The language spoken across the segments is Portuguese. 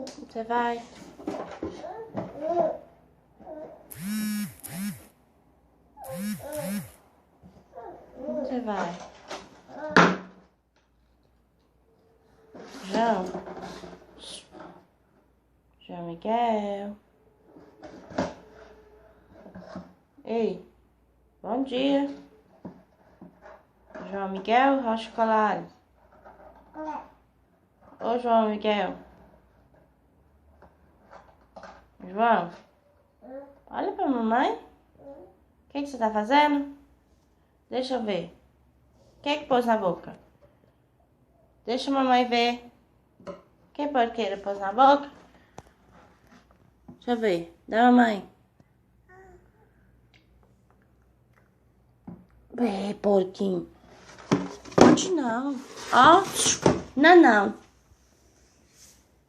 Você vai? Você vai? João? João Miguel? Ei, bom dia. João Miguel Rocha Colares. Ô, João Miguel. João, olha pra mamãe. O que você tá fazendo? Deixa eu ver. O que pôs na boca? Deixa a mamãe ver. Que porqueira pôs na boca? Deixa eu ver. Dá a mamãe. Porquinho. Pode não. Ó. Não, não.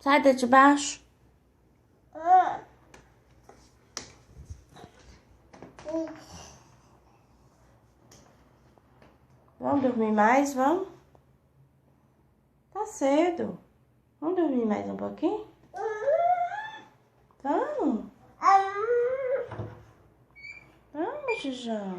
Sai de baixo. Vamos dormir mais, vamos? Tá cedo. Vamos dormir mais um pouquinho? Vamos? Vamos, Jujão.